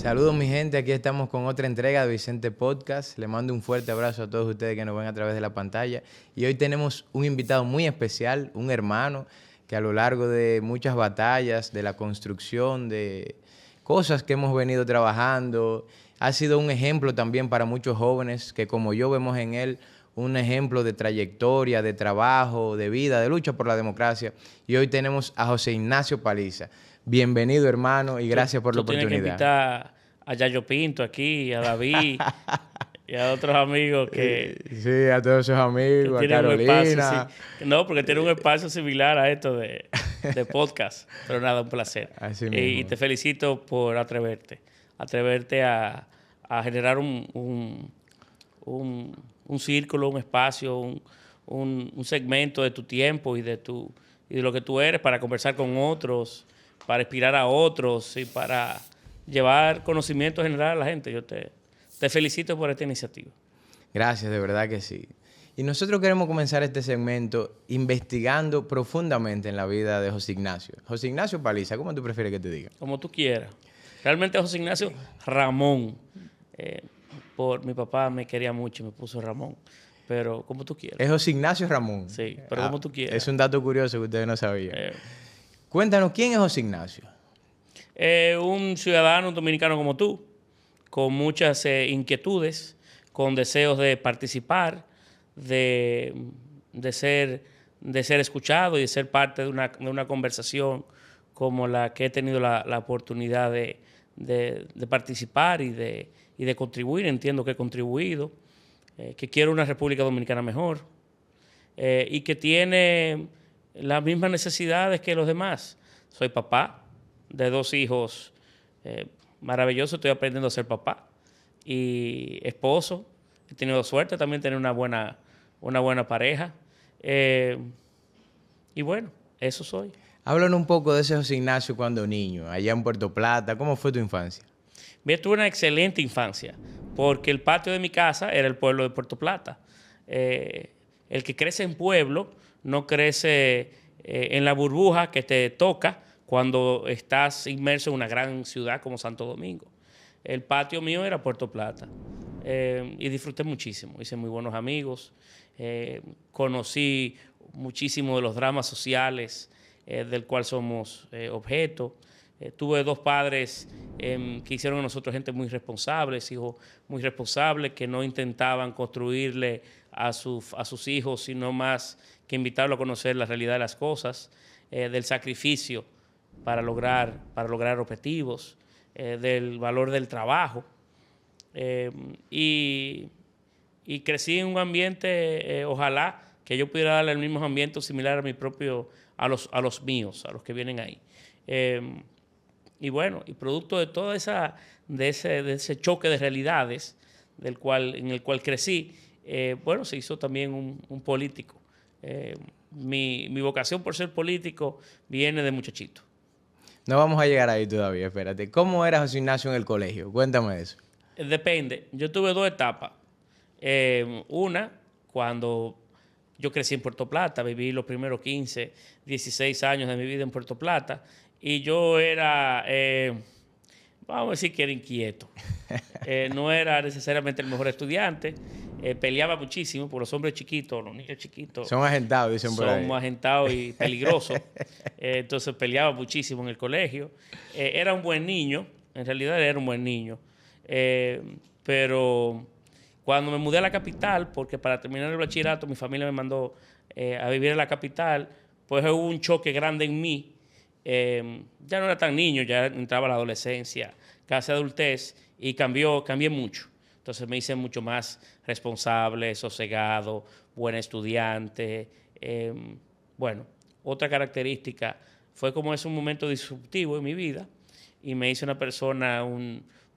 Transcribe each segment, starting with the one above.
Saludos mi gente, aquí estamos con otra entrega de Vicente Podcast. Le mando un fuerte abrazo a todos ustedes que nos ven a través de la pantalla. Y hoy tenemos un invitado muy especial, un hermano que a lo largo de muchas batallas, de la construcción, de cosas que hemos venido trabajando, ha sido un ejemplo también para muchos jóvenes que como yo vemos en él un ejemplo de trayectoria, de trabajo, de vida, de lucha por la democracia. Y hoy tenemos a José Ignacio Paliza. Bienvenido, hermano, y gracias por la oportunidad. Tú tienes que invitar a Yayo Pinto aquí, a David y a otros amigos que Sí, a todos sus amigos, a tienen un espacio, Carolina. sí. No, porque tienen un espacio similar a esto de podcast. Pero nada, un placer. Así Y mismo. te felicito por atreverte a generar un círculo, un espacio, un segmento de tu tiempo y de lo que tú eres para conversar con otros, para inspirar a otros y para llevar conocimiento general a la gente. Yo te felicito por esta iniciativa. Gracias, de verdad que sí. Y nosotros queremos comenzar este segmento investigando profundamente en la vida de José Ignacio. José Ignacio Paliza, ¿cómo tú prefieres que te diga? Como tú quieras. Realmente José Ignacio Ramón. Por mi papá me quería mucho y me puso Ramón. Pero como tú quieras. Es José Ignacio Ramón. Sí, pero como tú quieras. Es un dato curioso que ustedes no sabían. Cuéntanos, ¿quién es José Ignacio? Un ciudadano dominicano como tú, con muchas inquietudes, con deseos de participar, de ser escuchado y de ser parte de una conversación como la que he tenido la oportunidad de participar y de contribuir. Entiendo que he contribuido, que quiero una República Dominicana mejor y que tiene las mismas necesidades que los demás. Soy papá de 2 hijos maravillosos, estoy aprendiendo a ser papá y esposo. He tenido suerte también de tener una buena pareja. Y bueno, eso soy. Háblanos un poco de ese José Ignacio cuando niño, allá en Puerto Plata. ¿Cómo fue tu infancia? Yo tuve una excelente infancia, porque el patio de mi casa era el pueblo de Puerto Plata. El que crece en pueblo no crece en la burbuja que te toca cuando estás inmerso en una gran ciudad como Santo Domingo. El patio mío era Puerto Plata y disfruté muchísimo. Hice muy buenos amigos, conocí muchísimo de los dramas sociales del cual somos objeto. Tuve 2 padres que hicieron a nosotros gente muy responsables, hijos muy responsables que no intentaban construirle a sus hijos, sino más que invitarlo a conocer la realidad de las cosas, del sacrificio para lograr objetivos, del valor del trabajo. Y crecí en un ambiente, ojalá que yo pudiera darle el mismo ambiente similar a los míos, a los que vienen ahí. Y bueno, y producto de toda de ese choque de realidades en el cual crecí, bueno, se hizo también un político. Mi vocación por ser político viene de muchachito. No vamos a llegar ahí todavía, espérate. ¿Cómo era José Ignacio en el colegio? Cuéntame eso. Depende. Yo tuve 2 etapas. Una, cuando yo crecí en Puerto Plata, viví los primeros 15, 16 años de mi vida en Puerto Plata, y yo era, vamos a decir que era inquieto. No era necesariamente el mejor estudiante, peleaba muchísimo, por los hombres chiquitos, los niños chiquitos. Son agentados, dicen por ahí. Son agentados y peligrosos. Entonces peleaba muchísimo en el colegio. Era un buen niño, en realidad era un buen niño. Pero cuando me mudé a la capital, porque para terminar el bachillerato mi familia me mandó a vivir en la capital, pues hubo un choque grande en mí. Ya no era tan niño, ya entraba a la adolescencia, casi adultez, y cambié mucho. Entonces me hice mucho más responsable, sosegado, buen estudiante. Bueno, otra característica fue como es un momento disruptivo en mi vida y me hice una persona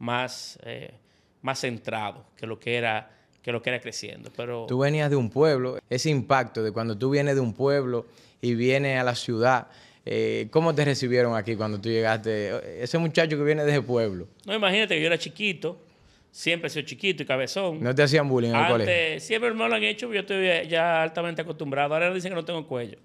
más centrado que lo que era creciendo. Pero tú venías de un pueblo, ese impacto de cuando tú vienes de un pueblo y vienes a la ciudad, ¿cómo te recibieron aquí cuando tú llegaste? Ese muchacho que viene de ese pueblo. no, imagínate que yo era chiquito, siempre he sido chiquito y cabezón. ¿No te hacían bullying en el colegio? Siempre me lo han hecho, yo estoy ya altamente acostumbrado. Ahora dicen que no tengo cuello.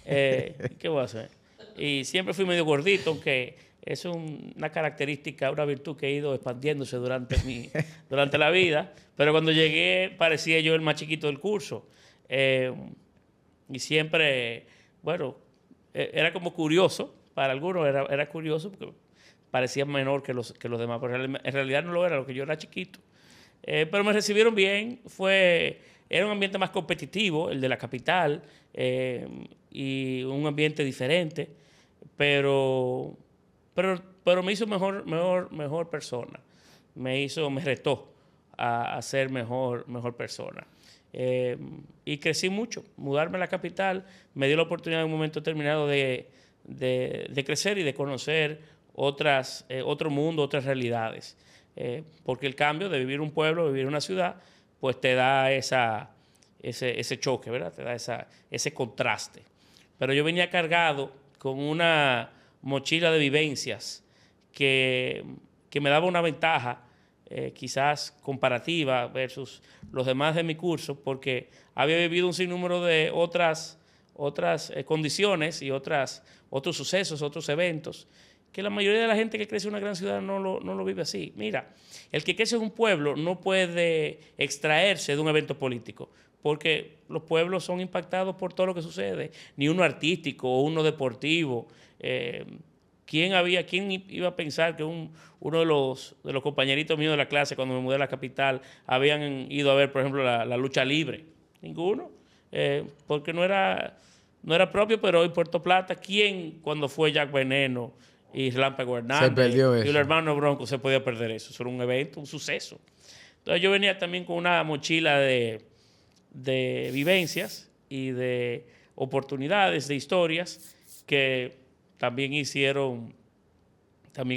¿Qué voy a hacer? Y siempre fui medio gordito, aunque es una característica, una virtud que ha ido expandiéndose durante la vida, pero cuando llegué parecía yo el más chiquito del curso. Y siempre, bueno, era como curioso, para algunos era curioso porque parecía menor que los demás, pero en realidad no lo era, lo que yo era chiquito. Pero me recibieron bien, era un ambiente más competitivo, el de la capital, y un ambiente diferente, pero me hizo mejor persona, me retó a ser mejor persona. Y crecí mucho. Mudarme a la capital me dio la oportunidad en un momento determinado de crecer y de conocer otro mundo, otras realidades. Porque el cambio de vivir en un pueblo, vivir en una ciudad, pues te da ese choque, ¿verdad? Te da ese contraste. Pero yo venía cargado con una mochila de vivencias que me daba una ventaja, quizás comparativa versus los demás de mi curso, porque había vivido un sinnúmero de otras condiciones y otros sucesos, otros eventos, que la mayoría de la gente que crece en una gran ciudad no lo vive así. Mira, el que crece en un pueblo no puede extraerse de un evento político, porque los pueblos son impactados por todo lo que sucede, ni uno artístico o uno deportivo. ¿Quién iba a pensar que uno de los compañeritos míos de la clase, cuando me mudé a la capital, habían ido a ver, por ejemplo, la lucha libre? Ninguno, porque no era propio, pero en Puerto Plata, ¿quién cuando fue Jack Veneno y Relámpago Hernández Se perdió eso. y el hermano Bronco se podía perder eso? Eso era un evento, un suceso. Entonces yo venía también con una mochila de vivencias y de oportunidades, de historias que también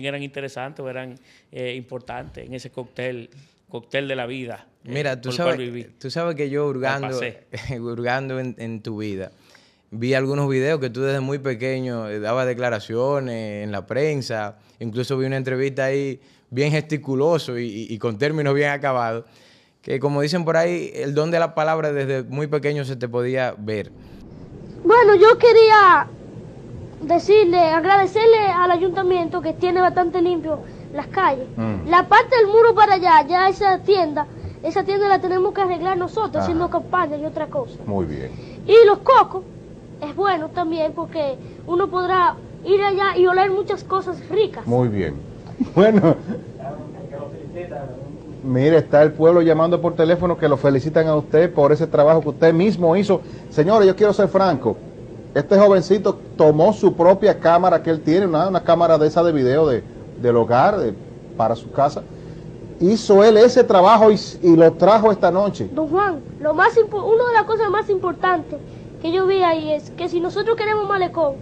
eran interesantes o eran importantes en ese cóctel de la vida. Mira, tú sabes que yo hurgando en tu vida, vi algunos videos que tú desde muy pequeño dabas declaraciones en la prensa, incluso vi una entrevista ahí bien gesticuloso y con términos bien acabados, que como dicen por ahí, el don de la palabra desde muy pequeño se te podía ver. Bueno, yo quería agradecerle al ayuntamiento que tiene bastante limpio las calles. La parte del muro para allá, ya esa tienda la tenemos que arreglar nosotros, haciendo campaña y otra cosa. Muy bien. Y los cocos es bueno también porque uno podrá ir allá y oler muchas cosas ricas. Muy bien. Bueno, mire, está el pueblo llamando por teléfono que lo felicitan a usted por ese trabajo que usted mismo hizo. Señores, yo quiero ser franco. Este jovencito tomó su propia cámara que él tiene, una cámara de esa de video del hogar, para su casa. Hizo él ese trabajo y lo trajo esta noche. Don Juan, una de las cosas más importantes que yo vi ahí es que si nosotros queremos malecón,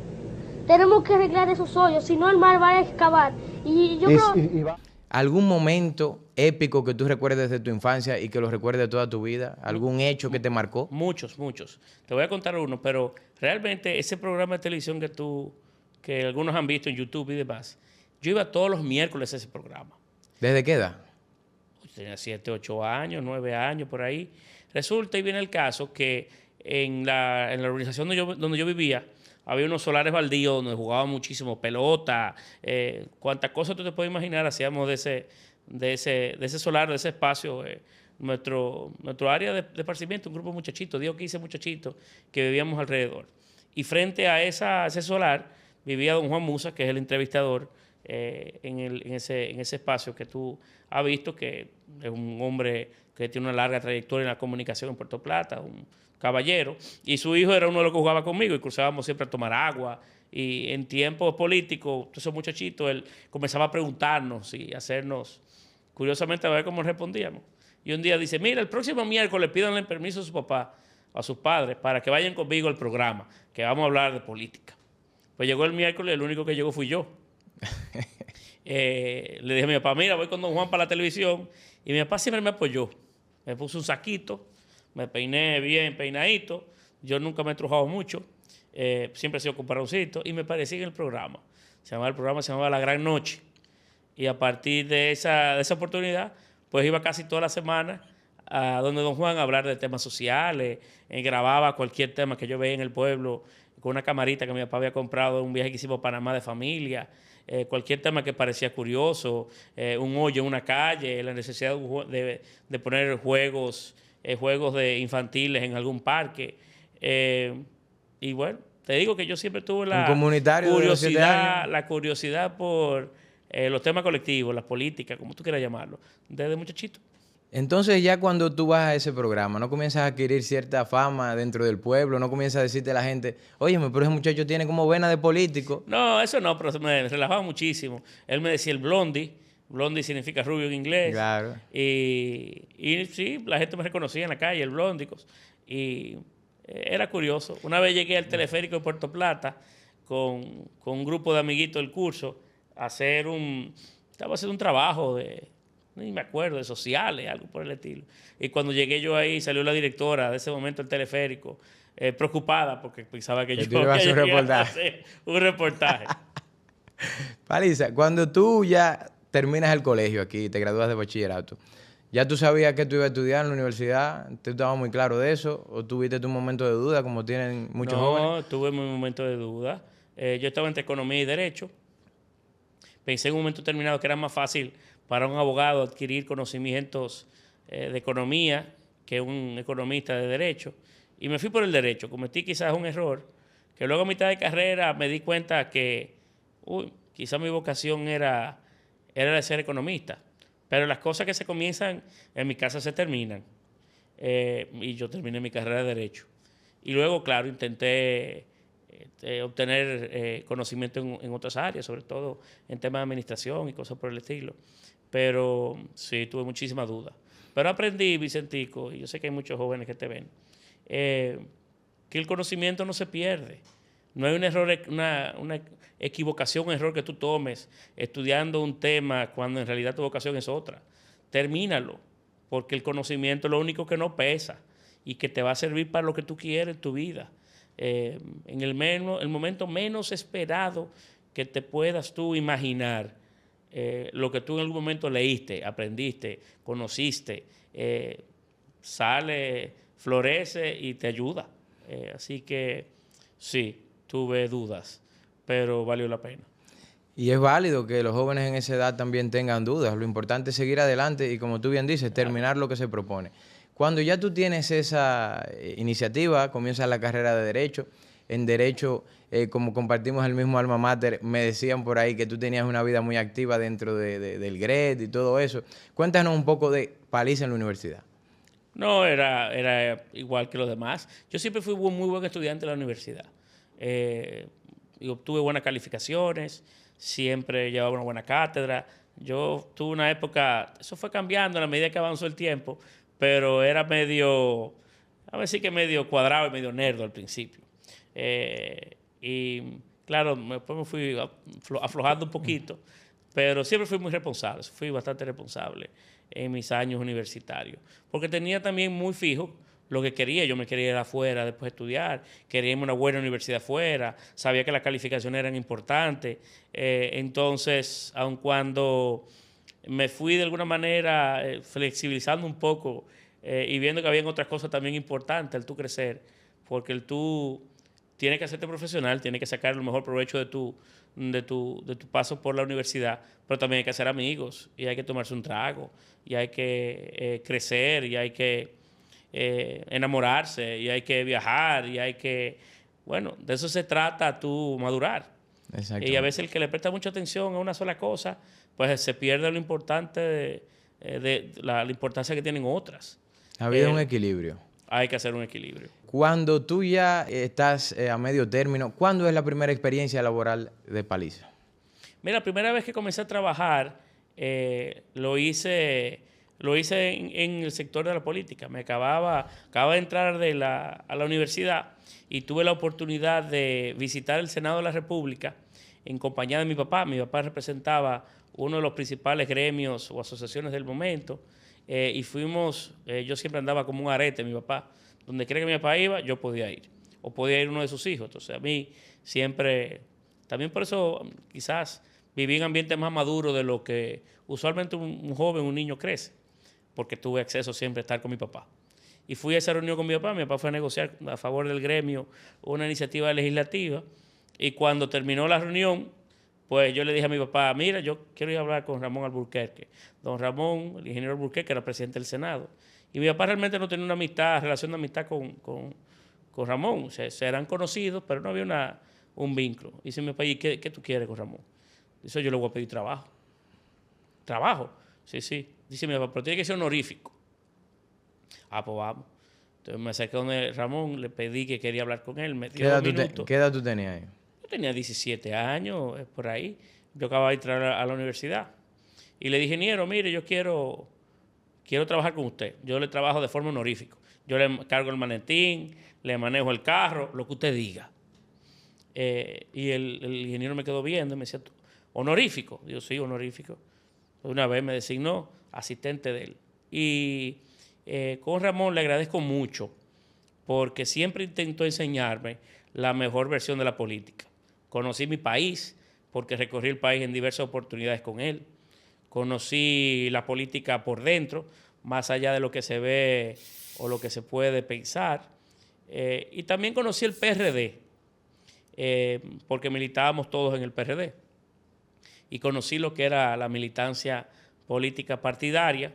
tenemos que arreglar esos hoyos, si no el mar va a excavar. Y yo creo... ¿Algún momento épico que tú recuerdes de tu infancia y que lo recuerdes toda tu vida? ¿Algún hecho que te marcó? Muchos. Te voy a contar uno, pero realmente ese programa de televisión que algunos han visto en YouTube y demás, yo iba todos los miércoles a ese programa. ¿Desde qué edad? Tenía 7, 8 años, 9 años, por ahí. Resulta y viene el caso que en la organización donde yo vivía, había unos solares baldíos donde jugaban muchísimo pelota, cuantas cosas tú te puedes imaginar hacíamos de ese solar, de ese espacio, nuestro área de esparcimiento, un grupo de muchachitos, 10 o 15 muchachitos que vivíamos alrededor. Y frente a ese solar vivía don Juan Musa, que es el entrevistador en ese espacio que tú has visto, que es un hombre que tiene una larga trayectoria en la comunicación en Puerto Plata, un caballero, y su hijo era uno de los que jugaba conmigo y cruzábamos siempre a tomar agua. Y en tiempos políticos, esos muchachitos, él comenzaba a preguntarnos y hacernos, curiosamente, a ver cómo respondíamos. Y un día dice, mira, el próximo miércoles pídanle permiso a su papá, a sus padres, para que vayan conmigo al programa, que vamos a hablar de política. Pues llegó el miércoles, el único que llegó fui yo. Le dije a mi papá, mira, voy con don Juan para la televisión. Y mi papá siempre me apoyó. Me puso un saquito, me peiné bien peinadito. Yo nunca me he trujado mucho. Siempre he sido comparoncito. Y me parecía en el programa. El programa se llamaba La Gran Noche. Y a partir de esa oportunidad, pues iba casi toda la semana a donde don Juan a hablar de temas sociales. Grababa cualquier tema que yo veía en el pueblo, con una camarita que mi papá había comprado en un viaje que hicimos a Panamá de familia, cualquier tema que parecía curioso, un hoyo en una calle, la necesidad de poner juegos de infantiles en algún parque. Y bueno, te digo que yo siempre tuve Un comunitario de los 7 años. la curiosidad por los temas colectivos, las políticas, como tú quieras llamarlo, desde muchachito. Entonces ya cuando tú vas a ese programa, ¿no comienzas a adquirir cierta fama dentro del pueblo? ¿No comienzas a decirte a la gente, óyeme, pero ese muchacho tiene como vena de político? No, eso no, pero me relajaba muchísimo. Él me decía el blondie. Blondie significa rubio en inglés. Claro. Y sí, la gente me reconocía en la calle, el blondicos. Y era curioso. Una vez llegué al teleférico de Puerto Plata con un grupo de amiguitos del curso estaba haciendo un trabajo ni me acuerdo, de sociales, algo por el estilo. Y cuando llegué yo ahí, salió la directora de ese momento del teleférico, preocupada porque pensaba que yo iba a hacer un reportaje. Paliza, cuando tú ya terminas el colegio aquí, te gradúas de bachillerato, ¿ya tú sabías que tú ibas a estudiar en la universidad? ¿Tú estabas muy claro de eso? ¿O tuviste tu momento de duda, como tienen muchos jóvenes? No, tuve mi momento de duda. Yo estaba entre economía y derecho. Pensé en un momento determinado que era más fácil para un abogado adquirir conocimientos de economía que un economista de derecho. Y me fui por el derecho. Cometí quizás un error, que luego a mitad de carrera me di cuenta que quizás mi vocación era de ser economista. Pero las cosas que se comienzan en mi casa se terminan. Y yo terminé mi carrera de derecho. Y luego, claro, intenté obtener conocimiento en otras áreas, sobre todo en temas de administración y cosas por el estilo. Pero sí, tuve muchísimas dudas. Pero aprendí, Vicentico, y yo sé que hay muchos jóvenes que te ven, que el conocimiento no se pierde. No hay un error, una equivocación, un error que tú tomes estudiando un tema cuando en realidad tu vocación es otra. Termínalo, porque el conocimiento es lo único que no pesa y que te va a servir para lo que tú quieres en tu vida. En el momento menos esperado que te puedas tú imaginar, lo que tú en algún momento leíste, aprendiste, conociste, sale, florece y te ayuda. Así que sí, tuve dudas, pero valió la pena. Y es válido que los jóvenes en esa edad también tengan dudas. Lo importante es seguir adelante y, como tú bien dices, terminar lo que se propone. Cuando ya tú tienes esa iniciativa, comienzas la carrera de Derecho. En Derecho, como compartimos el mismo alma mater, me decían por ahí que tú tenías una vida muy activa dentro del GRED y todo eso. Cuéntanos un poco de Paliza en la universidad. No, era igual que los demás. Yo siempre fui muy buen estudiante de la universidad. Y obtuve buenas calificaciones, siempre llevaba una buena cátedra. Yo tuve una época, eso fue cambiando a la medida que avanzó el tiempo, pero era medio cuadrado y medio nerdo al principio. Y claro, después me fui aflojando un poquito, pero siempre fui muy responsable, fui bastante responsable en mis años universitarios, porque tenía también muy fijo lo que quería. Yo me quería ir afuera después de estudiar, quería irme a una buena universidad afuera, sabía que las calificaciones eran importantes. Entonces, aun cuando me fui de alguna manera flexibilizando un poco y viendo que había otras cosas también importantes al tú crecer, porque el tú tienes que hacerte profesional, tienes que sacar el mejor provecho de tu paso por la universidad, pero también hay que hacer amigos y hay que tomarse un trago y hay que crecer y hay que enamorarse y hay que viajar y hay que, bueno, de eso se trata tú madurar. Y a veces el que le presta mucha atención a una sola cosa, pues se pierde lo importante de la importancia que tienen otras. Ha habido un equilibrio. Hay que hacer un equilibrio. Cuando tú ya estás a medio término, ¿cuándo es la primera experiencia laboral de Paliza? Mira, la primera vez que comencé a trabajar lo hice en el sector de la política. Acababa de entrar a la universidad y tuve la oportunidad de visitar el Senado de la República en compañía de mi papá. Mi papá representaba uno de los principales gremios o asociaciones del momento. Y fuimos, yo siempre andaba como un arete, mi papá. Donde quiera que mi papá iba, yo podía ir. O podía ir uno de sus hijos. Entonces a mí siempre, también por eso quizás viví en ambientes más maduros de lo que usualmente un joven, un niño crece. Porque tuve acceso siempre a estar con mi papá. y fui a esa reunión con mi papá fue a negociar a favor del gremio una iniciativa legislativa, y cuando terminó la reunión, pues yo le dije a mi papá, mira, yo quiero ir a hablar con Ramón Alburquerque. Don Ramón, el ingeniero Alburquerque, era presidente del Senado. Y mi papá realmente no tenía una relación de amistad con Ramón. O sea, se eran conocidos, pero no había un vínculo. Y dice mi papá, ¿y qué tú quieres con Ramón? Dice, yo le voy a pedir trabajo. ¿Trabajo? Sí, sí. Dice mi papá, pero tiene que ser honorífico. Ah, pues vamos. Entonces me acerqué donde Ramón, le pedí que quería hablar con él. Me dio 2 minutos. ¿Qué edad tú tenías ahí? Yo tenía 17 años, por ahí. Yo acababa de entrar a la universidad. Y le dije, ingeniero, mire, yo quiero trabajar con usted. Yo le trabajo de forma honorífica. Yo le cargo el maletín, le manejo el carro, lo que usted diga. Y el ingeniero me quedó viendo y me decía, ¿honorífico? Yo, sí, honorífico. Una vez me designó asistente de él. Y con Ramón le agradezco mucho porque siempre intentó enseñarme la mejor versión de la política. Conocí mi país porque recorrí el país en diversas oportunidades con él. Conocí la política por dentro, más allá de lo que se ve o lo que se puede pensar. Y también conocí el PRD, porque militábamos todos en el PRD. Y conocí lo que era la militancia política partidaria.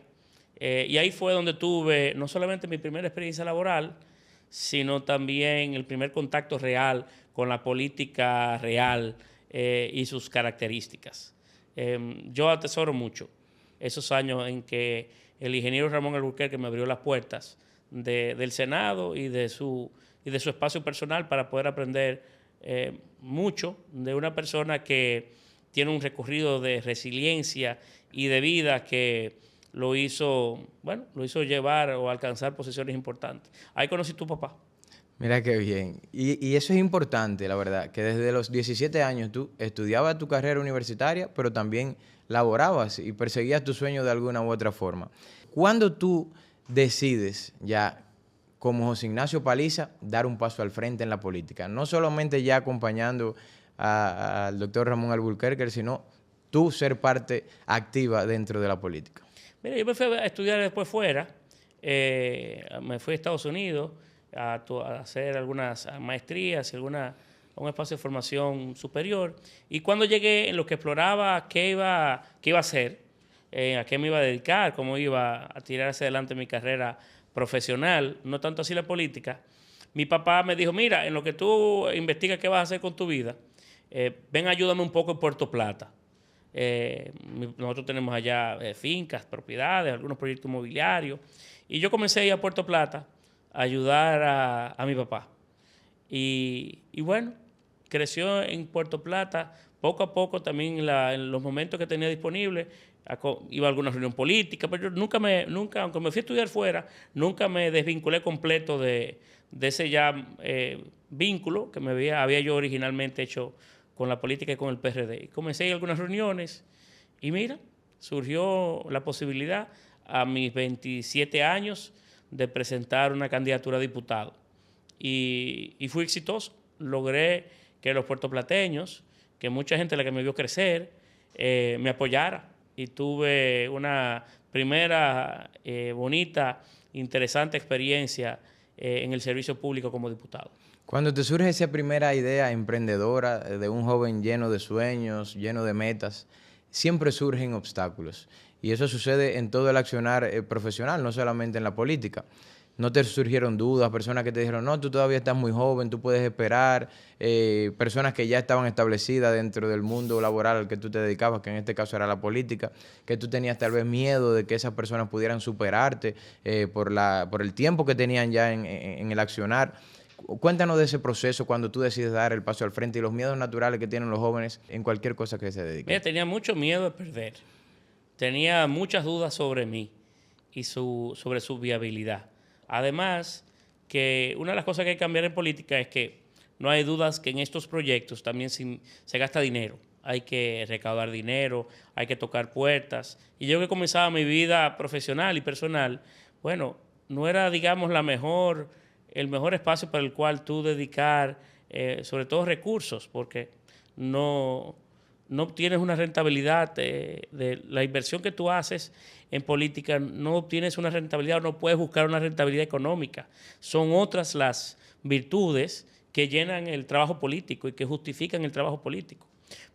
Y ahí fue donde tuve no solamente mi primera experiencia laboral, sino también el primer contacto real con la política real y sus características. Yo atesoro mucho esos años en que el ingeniero Ramón Alburquerque me abrió las puertas del Senado y de su espacio personal para poder aprender mucho de una persona que tiene un recorrido de resiliencia y de vida que lo hizo llevar o alcanzar posiciones importantes. Ahí conocí a tu papá. Mira qué bien. Y eso es importante, la verdad, que desde los 17 años tú estudiabas tu carrera universitaria, pero también laborabas y perseguías tu sueño de alguna u otra forma. ¿Cuándo tú decides ya, como José Ignacio Paliza, dar un paso al frente en la política? No solamente ya acompañando al doctor Ramón Alburquerque, sino tú ser parte activa dentro de la política. Mira, yo me fui a estudiar después fuera, me fui a Estados Unidos a hacer algunas maestrías y un espacio de formación superior. Y cuando llegué, en lo que exploraba qué iba a hacer, a qué me iba a dedicar, cómo iba a tirar hacia adelante mi carrera profesional, no tanto así la política, mi papá me dijo, mira, en lo que tú investigas qué vas a hacer con tu vida, ven, ayúdame un poco en Puerto Plata. Nosotros tenemos allá fincas, propiedades, algunos proyectos inmobiliarios. Y yo comencé a ir a Puerto Plata a ayudar a mi papá. Y bueno, creció en Puerto Plata. Poco a poco también en los momentos que tenía disponibles, iba a alguna reunión política, pero yo nunca, aunque me fui a estudiar fuera, nunca me desvinculé completo de ese ya vínculo que había yo originalmente hecho con la política y con el PRD. Y comencé a ir a algunas reuniones y mira, surgió la posibilidad a mis 27 años de presentar una candidatura a diputado. Y fui exitoso. Logré que los puertoplateños, que mucha gente la que me vio crecer, me apoyara. Y tuve una primera bonita, interesante experiencia en el servicio público como diputado. Cuando te surge esa primera idea emprendedora de un joven lleno de sueños, lleno de metas, siempre surgen obstáculos. Y eso sucede en todo el accionar profesional, no solamente en la política. No te surgieron dudas, personas que te dijeron, no, tú todavía estás muy joven, tú puedes esperar, personas que ya estaban establecidas dentro del mundo laboral al que tú te dedicabas, que en este caso era la política, que tú tenías tal vez miedo de que esas personas pudieran superarte por el tiempo que tenían ya en el accionar. Cuéntanos de ese proceso cuando tú decides dar el paso al frente y los miedos naturales que tienen los jóvenes en cualquier cosa que se dediquen. Mira, tenía mucho miedo de perder. Tenía muchas dudas sobre mí y sobre su viabilidad. Además, que una de las cosas que hay que cambiar en política es que no hay dudas que en estos proyectos también se gasta dinero. Hay que recaudar dinero, hay que tocar puertas. Y yo que comenzaba mi vida profesional y personal, bueno, no era, digamos, el mejor espacio para el cual tú dedicar, sobre todo recursos, porque no no obtienes una rentabilidad de la inversión que tú haces en política, no obtienes una rentabilidad o no puedes buscar una rentabilidad económica. Son otras las virtudes que llenan el trabajo político y que justifican el trabajo político.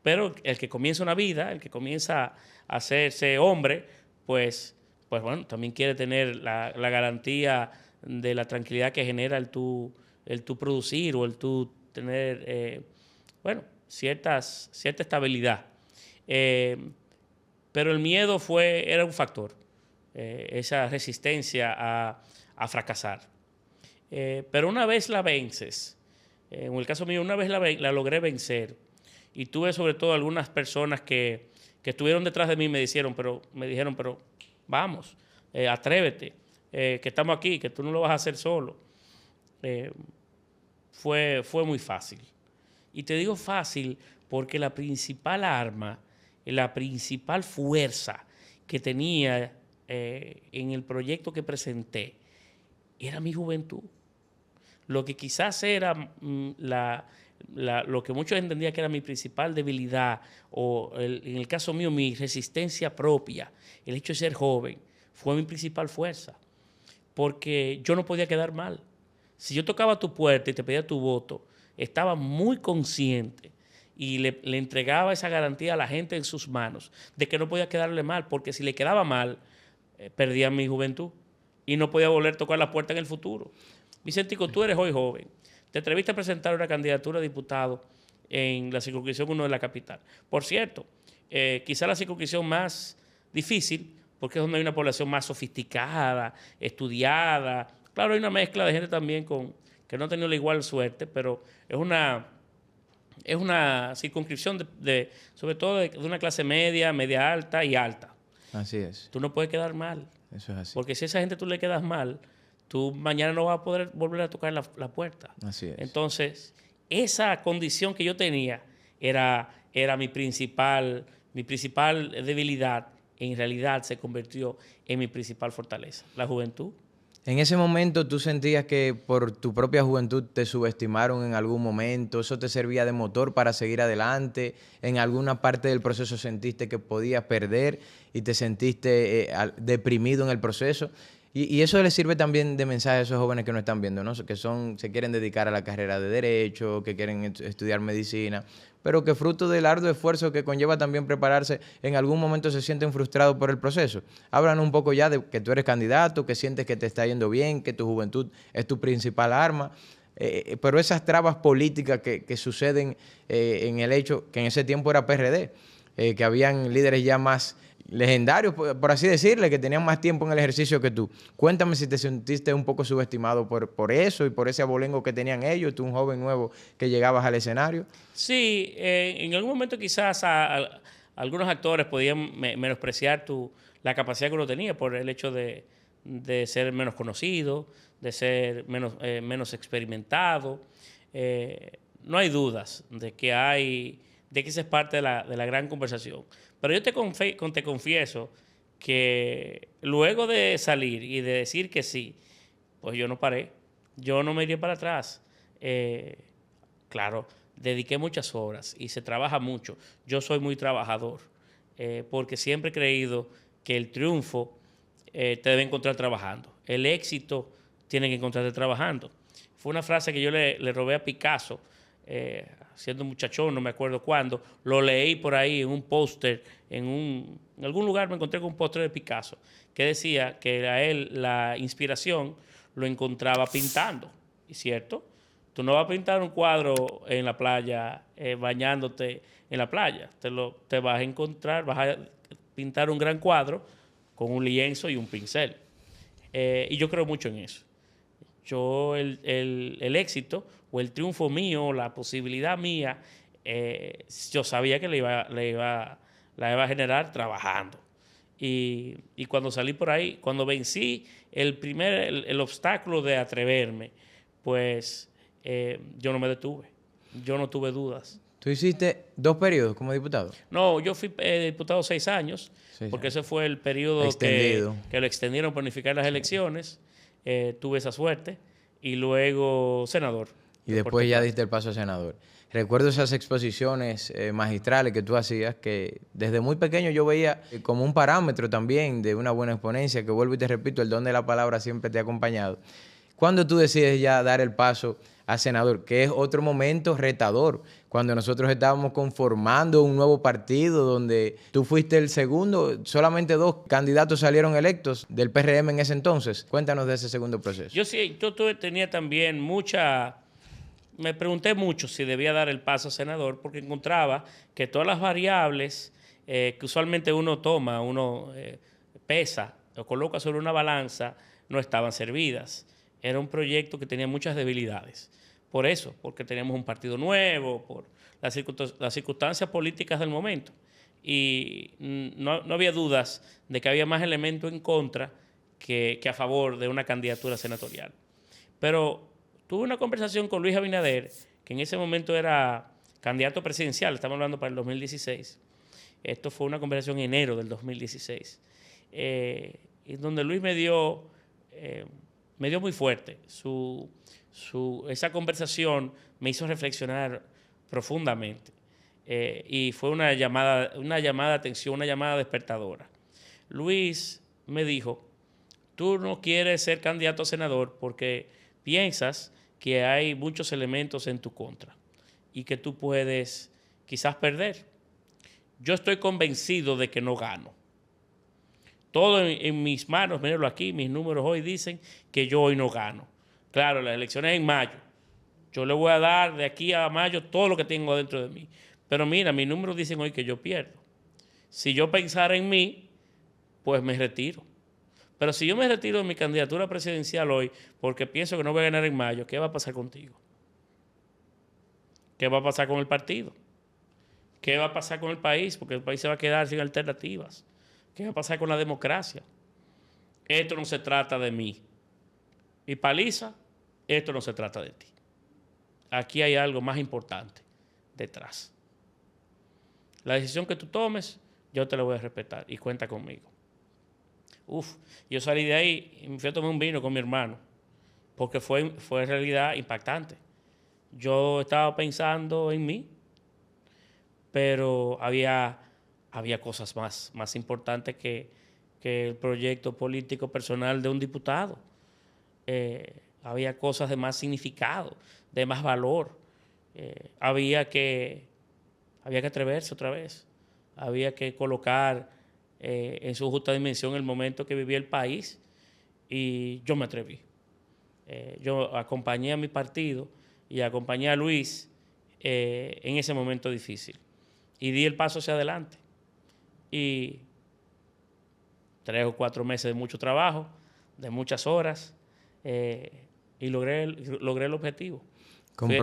Pero el que comienza una vida, el que comienza a hacerse hombre, pues bueno, también quiere tener la garantía de la tranquilidad que genera el tú producir o el tú tener, cierta estabilidad. Pero el miedo era un factor, esa resistencia a fracasar. Pero una vez la vences, en el caso mío, una vez la logré vencer, y tuve sobre todo algunas personas que estuvieron detrás de mí y me dijeron, pero vamos, atrévete, que estamos aquí, que tú no lo vas a hacer solo. Fue muy fácil. Y te digo fácil porque la principal arma, la principal fuerza que tenía en el proyecto que presenté era mi juventud. Lo que quizás era lo que muchos entendían que era mi principal debilidad, o en el caso mío, mi resistencia propia, el hecho de ser joven, fue mi principal fuerza. Porque yo no podía quedar mal. Si yo tocaba tu puerta y te pedía tu voto, estaba muy consciente y le entregaba esa garantía a la gente en sus manos de que no podía quedarle mal, porque si le quedaba mal, perdía mi juventud y no podía volver a tocar la puerta en el futuro. Vicentico, tú eres hoy joven. Te atreviste a presentar una candidatura a diputado en la circunscripción 1 de la capital. Por cierto, quizá la circunscripción más difícil, porque es donde hay una población más sofisticada, estudiada. Claro, hay una mezcla de gente también que no ha tenido la igual suerte, pero es una circunscripción sobre todo de una clase media, media alta y alta. Así es. Tú no puedes quedar mal. Eso es así. Porque si a esa gente tú le quedas mal, tú mañana no vas a poder volver a tocar la puerta. Así es. Entonces, esa condición que yo tenía era mi principal debilidad. En realidad se convirtió en mi principal fortaleza, la juventud. En ese momento, ¿tú sentías que por tu propia juventud te subestimaron en algún momento? ¿Eso te servía de motor para seguir adelante? ¿En alguna parte del proceso sentiste que podías perder y te sentiste deprimido en el proceso? Y eso les sirve también de mensaje a esos jóvenes que nos están viendo, ¿no? Que se quieren dedicar a la carrera de Derecho, que quieren estudiar Medicina, pero que fruto del arduo esfuerzo que conlleva también prepararse, en algún momento se sienten frustrados por el proceso. Háblanos un poco ya de que tú eres candidato, que sientes que te está yendo bien, que tu juventud es tu principal arma, pero esas trabas políticas que suceden en el hecho que en ese tiempo era PRD, que habían líderes ya más legendarios, por así decirle, que tenían más tiempo en el ejercicio que tú. Cuéntame si te sentiste un poco subestimado por eso y por ese abolengo que tenían ellos, tú un joven nuevo que llegabas al escenario. Sí, en algún momento quizás algunos actores podían menospreciar la capacidad que uno tenía por el hecho de ser menos conocido, de ser menos experimentado. No hay dudas de que esa es parte de la gran conversación. Pero yo te confieso que luego de salir y de decir que sí, pues yo no paré. Yo no me iría para atrás. Claro, dediqué muchas horas y se trabaja mucho. Yo soy muy trabajador porque siempre he creído que el triunfo te debe encontrar trabajando. El éxito tiene que encontrarte trabajando. Fue una frase que yo le robé a Picasso, siendo muchachón, no me acuerdo cuándo, lo leí por ahí en un póster, en algún lugar me encontré con un póster de Picasso que decía que a él la inspiración lo encontraba pintando. ¿Y cierto? Tú no vas a pintar un cuadro en la playa, bañándote en la playa. Te vas a encontrar, vas a pintar un gran cuadro con un lienzo y un pincel. Y yo creo mucho en eso. Yo el éxito o el triunfo mío, la posibilidad mía, yo sabía que la iba a generar trabajando. Y cuando salí por ahí, cuando vencí el obstáculo de atreverme, pues yo no me detuve. Yo no tuve dudas. ¿Tú hiciste 2 periodos como diputado? No, yo fui diputado 6 años, porque ese fue el periodo que lo extendieron para unificar las elecciones. Tuve esa suerte. Y luego senador. Y después ya diste el paso a senador. Recuerdo esas exposiciones magistrales que tú hacías, que desde muy pequeño yo veía como un parámetro también de una buena exponencia, que vuelvo y te repito, el don de la palabra siempre te ha acompañado. Cuando tú decides ya dar el paso a senador, que es otro momento retador, cuando nosotros estábamos conformando un nuevo partido donde tú fuiste el segundo, solamente 2 candidatos salieron electos del PRM en ese entonces. Cuéntanos de ese segundo proceso. Yo tenía también me pregunté mucho si debía dar el paso a senador, porque encontraba que todas las variables que usualmente uno toma, pesa o coloca sobre una balanza, no estaban servidas. Era un proyecto que tenía muchas debilidades. Por eso, porque teníamos un partido nuevo, por las circunstancias políticas del momento. Y no había dudas de que había más elementos en contra que a favor de una candidatura senatorial. Pero tuve una conversación con Luis Abinader, que en ese momento era candidato presidencial, estamos hablando para el 2016. Esto fue una conversación en enero del 2016, y donde Luis me dio muy fuerte. Esa conversación me hizo reflexionar profundamente, y fue una llamada de atención, una llamada despertadora. Luis me dijo: tú no quieres ser candidato a senador porque piensas que hay muchos elementos en tu contra y que tú puedes quizás perder. Yo estoy convencido de que no gano. Todo en mis manos, mírenlo aquí, mis números hoy dicen que yo hoy no gano. Claro, las elecciones en mayo. Yo le voy a dar de aquí a mayo todo lo que tengo dentro de mí. Pero mira, mis números dicen hoy que yo pierdo. Si yo pensara en mí, pues me retiro. Pero si yo me retiro de mi candidatura presidencial hoy porque pienso que no voy a ganar en mayo, ¿qué va a pasar contigo? ¿Qué va a pasar con el partido? ¿Qué va a pasar con el país? Porque el país se va a quedar sin alternativas. ¿Qué va a pasar con la democracia? Esto no se trata de mí. Y Paliza, esto no se trata de ti. Aquí hay algo más importante detrás. La decisión que tú tomes, yo te la voy a respetar y cuenta conmigo. Yo salí de ahí y me fui a tomar un vino con mi hermano, porque fue en realidad impactante. Yo estaba pensando en mí, pero había cosas más importantes que el proyecto político personal de un diputado. Había cosas de más significado, de más valor. Había que atreverse otra vez. Había que colocar en su justa dimensión el momento que vivía el país, y yo me atreví. Yo acompañé a mi partido y acompañé a Luis en ese momento difícil, y di el paso hacia adelante. Y 3 o 4 meses de mucho trabajo, de muchas horas, y logré el objetivo.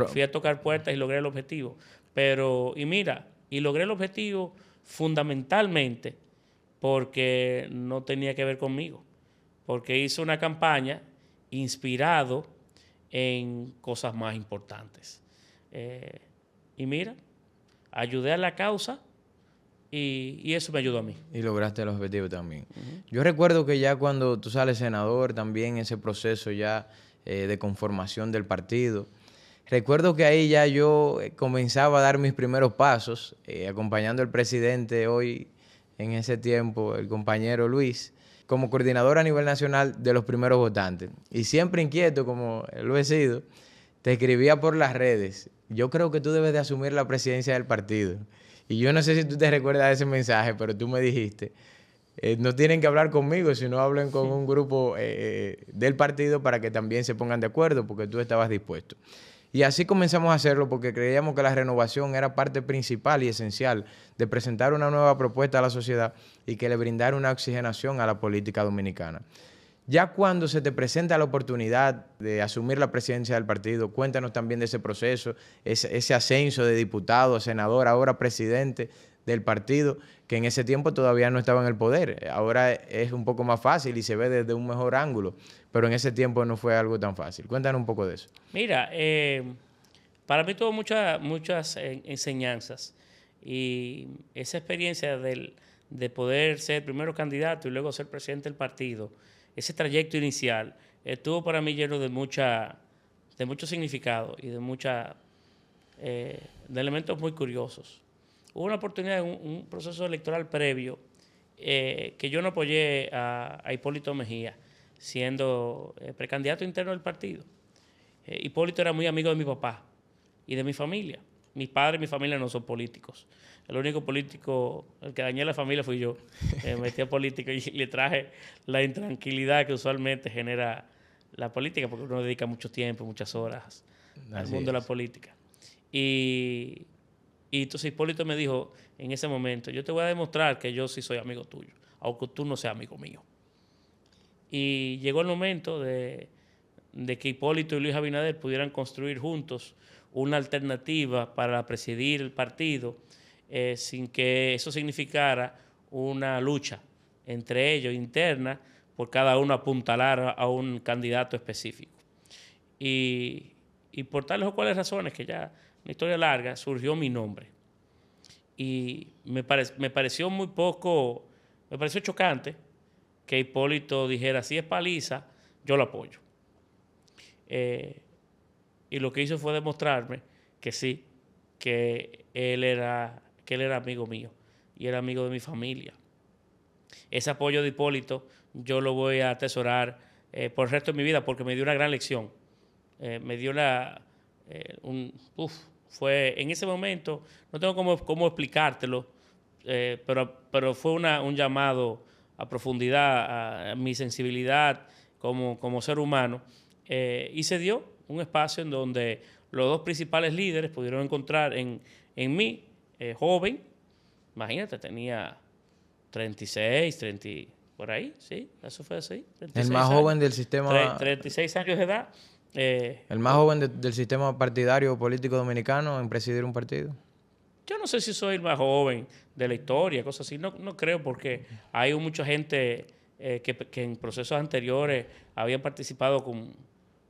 Fui a tocar puertas y logré el objetivo. Y logré el objetivo fundamentalmente porque no tenía que ver conmigo, porque hice una campaña inspirado en cosas más importantes. Ayudé a la causa y eso me ayudó a mí. Y lograste el objetivo también. Yo recuerdo que ya cuando tú sales senador, también ese proceso ya de conformación del partido, recuerdo que ahí ya yo comenzaba a dar mis primeros pasos, acompañando al presidente hoy, en ese tiempo, el compañero Luis, como coordinador a nivel nacional de los primeros votantes. Y siempre inquieto, como lo he sido, te escribía por las redes: yo creo que tú debes de asumir la presidencia del partido. Y yo no sé si tú te recuerdas de ese mensaje, pero tú me dijiste: no tienen que hablar conmigo, sino hablen con un grupo del partido para que también se pongan de acuerdo, porque tú estabas dispuesto. Y así comenzamos a hacerlo porque creíamos que la renovación era parte principal y esencial de presentar una nueva propuesta a la sociedad y que le brindara una oxigenación a la política dominicana. Ya cuando se te presenta la oportunidad de asumir la presidencia del partido, cuéntanos también de ese proceso, ese ascenso de diputado a senador, ahora presidente del partido, que en ese tiempo todavía no estaba en el poder. Ahora es un poco más fácil y se ve desde un mejor ángulo, pero en ese tiempo no fue algo tan fácil. Cuéntanos un poco de eso. Mira, para mí tuvo muchas enseñanzas, y esa experiencia de poder ser primero candidato y luego ser presidente del partido, ese trayecto inicial estuvo para mí lleno de mucho significado y de elementos muy curiosos. Hubo una oportunidad en un proceso electoral previo que yo no apoyé a Hipólito Mejía, siendo precandidato interno del partido. Hipólito era muy amigo de mi papá y de mi familia. Mi padre y mi familia no son políticos. El único político, el que dañé la familia fui yo. Me metí a política y le traje la intranquilidad que usualmente genera la política, porque uno dedica mucho tiempo, muchas horas al mundo de la política. Y entonces Hipólito me dijo en ese momento, yo te voy a demostrar que yo sí soy amigo tuyo, aunque tú no seas amigo mío. Y llegó el momento de que Hipólito y Luis Abinader pudieran construir juntos una alternativa para presidir el partido sin que eso significara una lucha entre ellos interna por cada uno apuntalar a un candidato específico. Y por tales o cuales razones, que ya una historia larga, surgió mi nombre. Y me pareció chocante que Hipólito dijera, si es Paliza, yo lo apoyo. Y lo que hizo fue demostrarme que sí, que él era amigo mío y era amigo de mi familia. Ese apoyo de Hipólito yo lo voy a atesorar por el resto de mi vida, porque me dio una gran lección. Me dio fue en ese momento, no tengo cómo explicártelo, pero fue un llamado a profundidad, a mi sensibilidad como ser humano, y se dio un espacio en donde los dos principales líderes pudieron encontrar en mí, joven, imagínate, tenía 36, 30, por ahí, sí, eso fue así. El más joven del sistema... 36 años de edad. El más joven del sistema partidario político dominicano en presidir un partido. Yo no sé si soy el más joven de la historia, cosas así. No creo, porque hay mucha gente que en procesos anteriores habían participado con...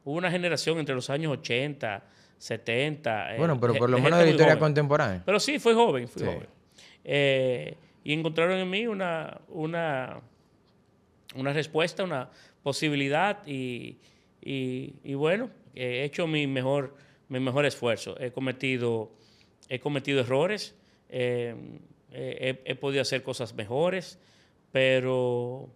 Hubo una generación entre los años 80, 70. Bueno, pero por lo menos de la historia contemporánea. Pero sí, fui joven. Y encontraron en mí una respuesta, una posibilidad y bueno, he hecho mi mejor esfuerzo. He cometido errores, he podido hacer cosas mejores, pero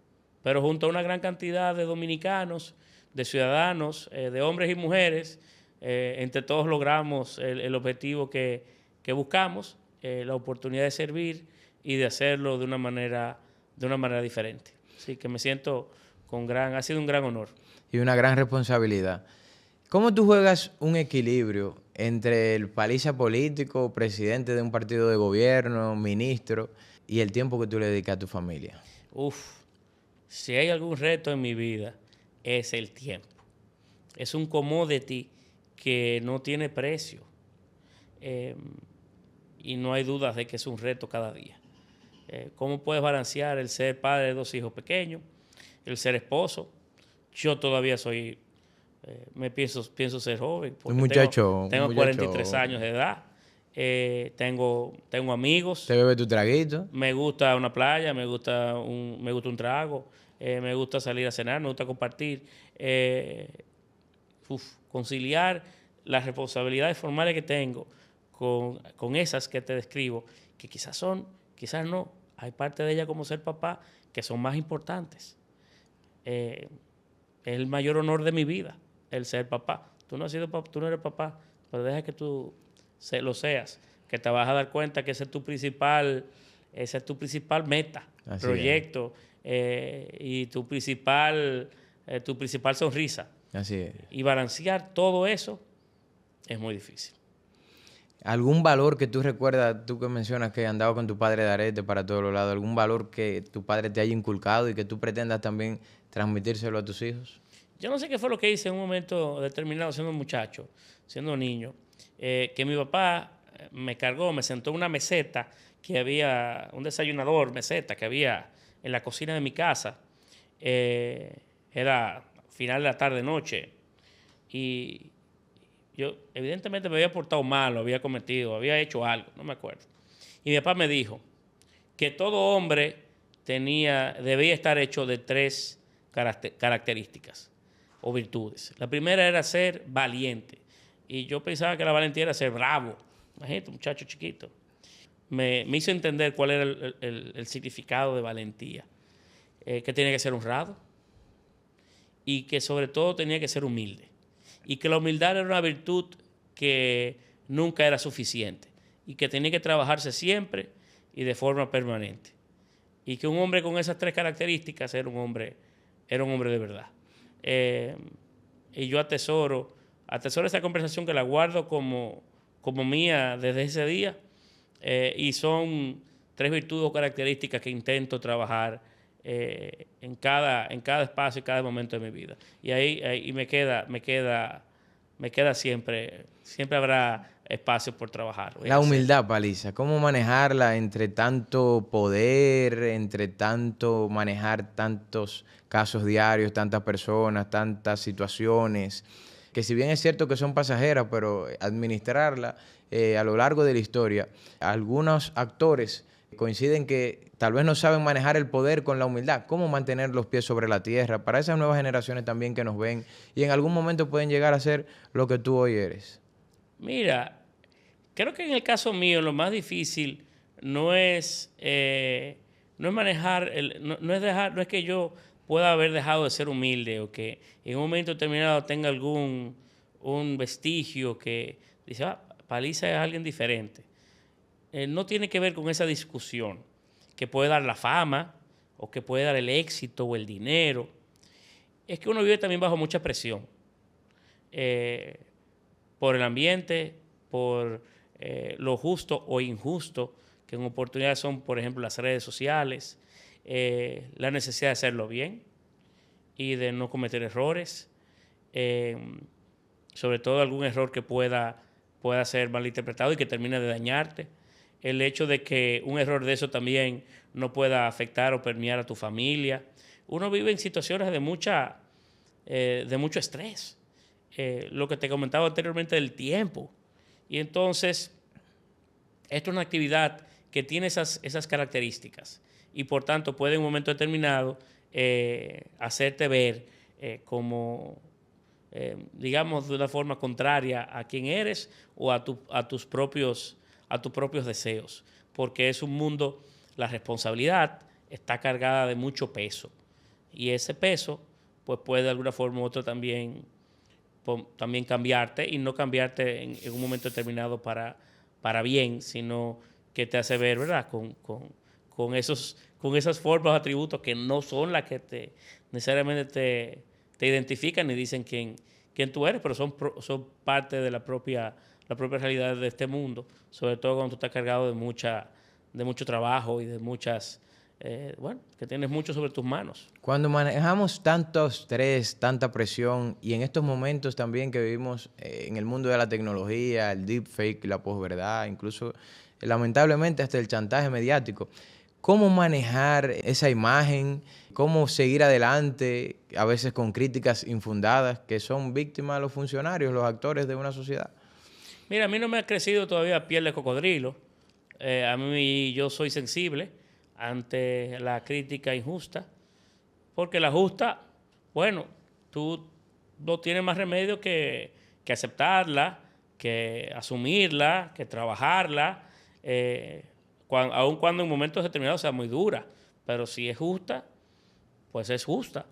junto a una gran cantidad de dominicanos, de ciudadanos, de hombres y mujeres, entre todos logramos el objetivo que buscamos, la oportunidad de servir y de hacerlo de una manera diferente. Así que me siento ha sido un gran honor. Y una gran responsabilidad. ¿Cómo tú juegas un equilibrio entre el paliza político, presidente de un partido de gobierno, ministro, y el tiempo que tú le dedicas a tu familia? Si hay algún reto en mi vida, es el tiempo. Es un commodity que no tiene precio. Y no hay dudas de que es un reto cada día. ¿Cómo puedes balancear el ser padre de 2 hijos pequeños, el ser esposo? Yo todavía pienso ser joven. Un muchacho. Tengo 43 años de edad. Tengo amigos. ¿Te bebes tu traguito? Me gusta una playa, me gusta un trago, me gusta salir a cenar, me gusta compartir. Conciliar las responsabilidades formales que tengo con esas que te describo, que quizás no. Hay parte de ellas, como ser papá, que son más importantes. Es el mayor honor de mi vida, el ser papá. Tú no eres papá, pero deja que tú lo seas, que te vas a dar cuenta que esa es tu principal meta, así proyecto, y tu principal sonrisa. Así es. Y balancear todo eso es muy difícil. ¿Algún valor que tú recuerdas, tú que mencionas que andabas con tu padre de arete para todos los lados, algún valor que tu padre te haya inculcado y que tú pretendas también transmitírselo a tus hijos? Yo no sé qué fue lo que hice en un momento determinado, siendo muchacho, siendo niño, que mi papá me sentó en una meseta que había, un desayunador, meseta que había en la cocina de mi casa. Era final de la tarde-noche. Y yo evidentemente me había portado mal, lo había cometido, había hecho algo, no me acuerdo. Y mi papá me dijo que todo hombre debía estar hecho de 3 características o virtudes. La primera era ser valiente. Y yo pensaba que la valentía era ser bravo, imagínate, un muchacho chiquito, me hizo entender cuál era el significado de valentía. Que tenía que ser honrado y que sobre todo tenía que ser humilde. Y que la humildad era una virtud que nunca era suficiente y que tenía que trabajarse siempre y de forma permanente. Y que un hombre con esas 3 características era un hombre de verdad. Y yo atesoro esa conversación, que la guardo como mía desde ese día, y son 3 virtudes o características que intento trabajar en cada espacio y cada momento de mi vida. Y ahí me queda siempre habrá espacio por trabajar. La humildad, Paliza, ¿cómo manejarla entre tanto poder, entre tanto manejar tantos casos diarios, tantas personas, tantas situaciones, que si bien es cierto que son pasajeras, pero administrarla a lo largo de la historia, algunos actores coinciden que tal vez no saben manejar el poder con la humildad? ¿Cómo mantener los pies sobre la tierra para esas nuevas generaciones también que nos ven y en algún momento pueden llegar a ser lo que tú hoy eres? Mira, creo que en el caso mío lo más difícil no es manejar, no es que yo pueda haber dejado de ser humilde o que en un momento determinado tenga un vestigio que dice, Paliza es alguien diferente. No tiene que ver con esa discusión que puede dar la fama o que puede dar el éxito o el dinero. Es que uno vive también bajo mucha presión por el ambiente, por lo justo o injusto, que en oportunidades son, por ejemplo, las redes sociales, la necesidad de hacerlo bien y de no cometer errores, sobre todo algún error que pueda ser malinterpretado y que termine de dañarte. El hecho de que un error de eso también no pueda afectar o permear a tu familia. Uno vive en situaciones de mucho estrés. Lo que te comentaba anteriormente del tiempo. Y entonces, esto es una actividad que tiene esas características y por tanto puede en un momento determinado hacerte ver como, digamos, de una forma contraria a quien eres o a tus propios deseos, porque es un mundo, la responsabilidad está cargada de mucho peso y ese peso pues puede de alguna forma u otra también cambiarte y no cambiarte en un momento determinado para bien, sino que te hace ver, ¿verdad? Con esas formas o atributos que no son las que necesariamente te identifican ni dicen quién tú eres, pero son parte de la propia realidad de este mundo, sobre todo cuando tú estás cargado de mucho trabajo y de que tienes mucho sobre tus manos. Cuando manejamos tanto estrés, tanta presión y en estos momentos también que vivimos en el mundo de la tecnología, el deepfake, la posverdad, incluso lamentablemente hasta el chantaje mediático, ¿cómo manejar esa imagen? ¿Cómo seguir adelante, a veces con críticas infundadas que son víctimas de los funcionarios, los actores de una sociedad? Mira, a mí no me ha crecido todavía piel de cocodrilo. A mí yo soy sensible ante la crítica injusta, porque la justa, bueno, tú no tienes más remedio que aceptarla, que asumirla, que trabajarla, aun cuando en momentos determinados sea muy dura, pero si es justa, pues es justa.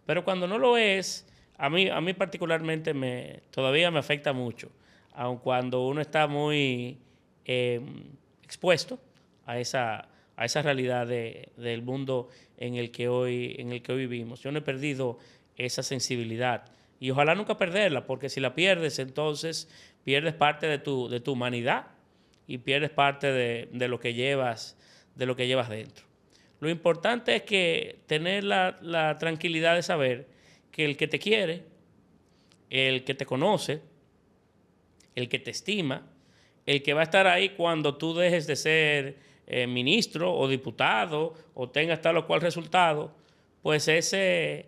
Pero cuando no lo es, a mí particularmente todavía me afecta mucho, aun cuando uno está muy expuesto a esa realidad del mundo en el que hoy vivimos. Yo no he perdido esa sensibilidad y ojalá nunca perderla, porque si la pierdes, entonces pierdes parte de tu humanidad y pierdes parte de lo que llevas dentro. Lo importante es que tener la tranquilidad de saber que el que te quiere, el que te conoce, el que te estima, el que va a estar ahí cuando tú dejes de ser ministro o diputado o tengas tal o cual resultado, pues ese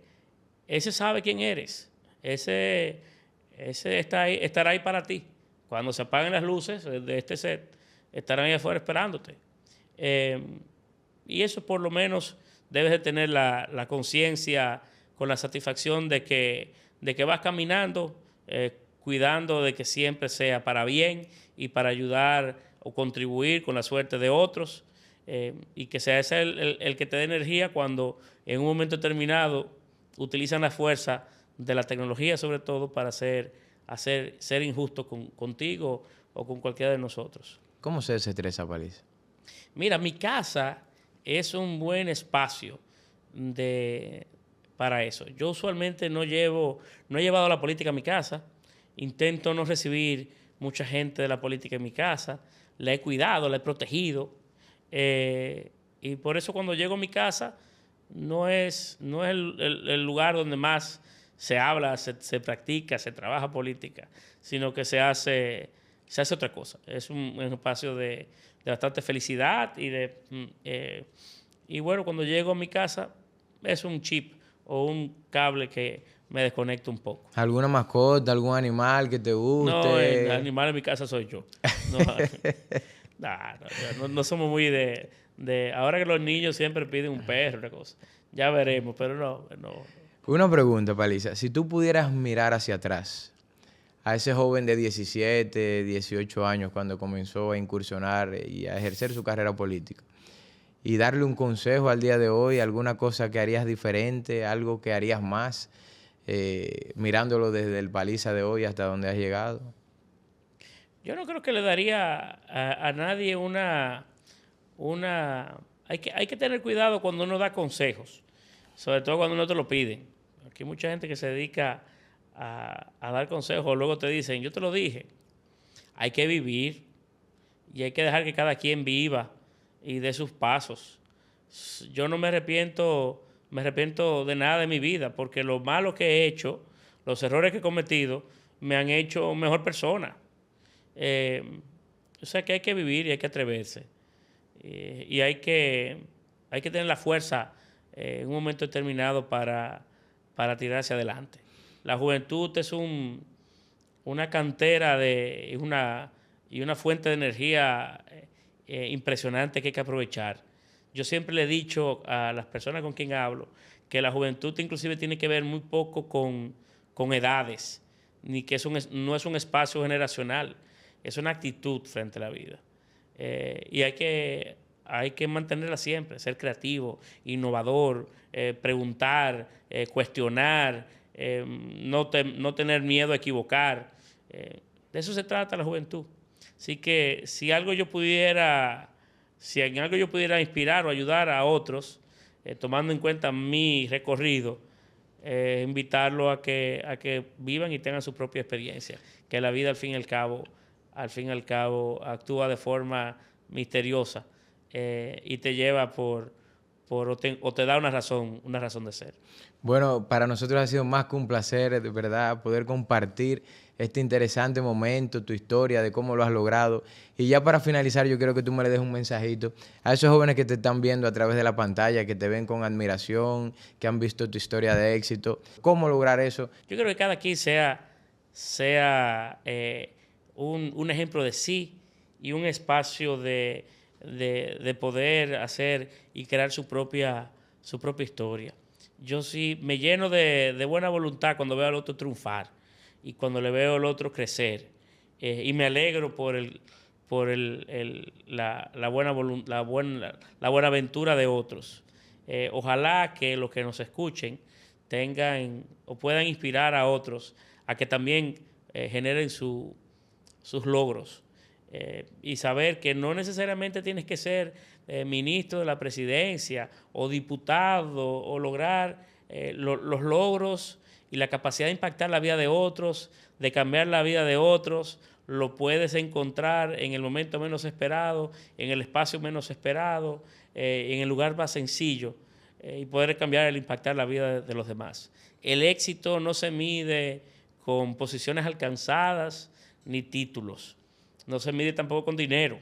sabe quién eres. Ese estará ahí para ti. Cuando se apaguen las luces de este set, estarán ahí afuera esperándote. Y eso por lo menos debes de tener la conciencia con la satisfacción de que vas caminando cuidando de que siempre sea para bien y para ayudar o contribuir con la suerte de otros, y que sea ese el que te dé energía cuando en un momento determinado utilizan la fuerza de la tecnología, sobre todo, para ser injusto contigo o con cualquiera de nosotros. ¿Cómo se desestresa, Paliza? Mira, mi casa es un buen espacio para eso. Yo usualmente no he llevado la política a mi casa. Intento no recibir mucha gente de la política en mi casa. La he cuidado, la he protegido. Y por eso cuando llego a mi casa no es el lugar donde más se habla, se practica, se trabaja política, sino que se hace otra cosa. Es un espacio de bastante felicidad y bueno, cuando llego a mi casa es un chip o un cable que me desconecta un poco. ¿Alguna mascota, algún animal que te guste? No, el animal en mi casa soy yo. No somos muy de... Ahora que los niños siempre piden un perro, una cosa. Ya veremos, pero no. Una pregunta, Paliza. Si tú pudieras mirar hacia atrás a ese joven de 17, 18 años cuando comenzó a incursionar y a ejercer su carrera política, y darle un consejo al día de hoy, alguna cosa que harías diferente, algo que harías más, mirándolo desde el Paliza de hoy hasta donde has llegado. Yo no creo que le daría a nadie Hay que tener cuidado cuando uno da consejos, sobre todo cuando uno te lo piden. Aquí hay mucha gente que se dedica a dar consejos, luego te dicen, yo te lo dije. Hay que vivir y hay que dejar que cada quien viva y dé sus pasos. Yo no me arrepiento de nada de mi vida, porque lo malo que he hecho, los errores que he cometido, me han hecho mejor persona. O sea que hay que vivir y hay que atreverse. Y hay que tener la fuerza en un momento determinado para tirar hacia adelante. La juventud es una cantera y una fuente de energía impresionante que hay que aprovechar. Yo siempre le he dicho a las personas con quien hablo que la juventud inclusive tiene que ver muy poco con edades, ni que no es un espacio generacional, es una actitud frente a la vida. Y hay que mantenerla siempre, ser creativo, innovador, preguntar, cuestionar, no tener miedo a equivocar. De eso se trata la juventud. Así que si en algo yo pudiera inspirar o ayudar a otros, tomando en cuenta mi recorrido, invitarlo a que vivan y tengan su propia experiencia, que la vida al fin y al cabo actúa de forma misteriosa y te lleva o te da una razón de ser. Bueno, para nosotros ha sido más que un placer, de verdad, poder compartir este interesante momento, tu historia, de cómo lo has logrado. Y ya para finalizar, yo quiero que tú me le des un mensajito a esos jóvenes que te están viendo a través de la pantalla, que te ven con admiración, que han visto tu historia de éxito. ¿Cómo lograr eso? Yo creo que cada quien sea un ejemplo de sí y un espacio de poder hacer y crear su propia historia. Yo sí me lleno de buena voluntad cuando veo al otro triunfar y cuando le veo al otro crecer, y me alegro por la buena aventura de otros. Ojalá que los que nos escuchen tengan o puedan inspirar a otros a que también generen sus logros. Y saber que no necesariamente tienes que ser ministro de la presidencia o diputado o lograr los logros y la capacidad de impactar la vida de otros, de cambiar la vida de otros, lo puedes encontrar en el momento menos esperado, en el espacio menos esperado, en el lugar más sencillo, y poder cambiar, impactar la vida de los demás. El éxito no se mide con posiciones alcanzadas ni títulos. No se mide tampoco con dinero.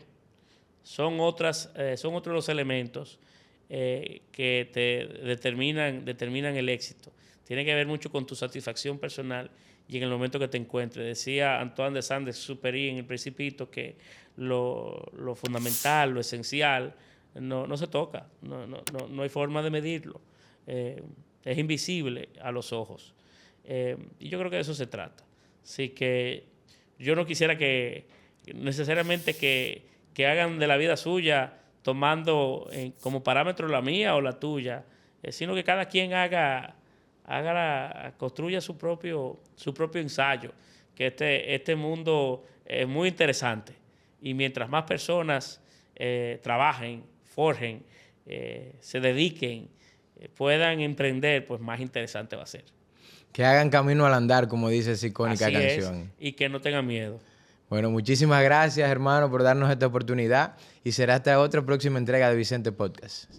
Son otros los elementos que te determinan el éxito. Tiene que ver mucho con tu satisfacción personal y en el momento que te encuentres. Decía Antoine de Saint-Exupéry en El Principito que lo fundamental, lo esencial, no se toca. No hay forma de medirlo. Es invisible a los ojos. Y yo creo que de eso se trata. Así que yo no quisiera que necesariamente que hagan de la vida suya tomando como parámetro la mía o la tuya, sino que cada quien construya su propio ensayo, que este mundo es muy interesante y mientras más personas trabajen, forjen, se dediquen, puedan emprender, pues más interesante va a ser. Que hagan camino al andar, como dice esa icónica Así canción. es, y que no tengan miedo. Bueno, muchísimas gracias, hermano, por darnos esta oportunidad y será hasta otra próxima entrega de Vicente Podcast.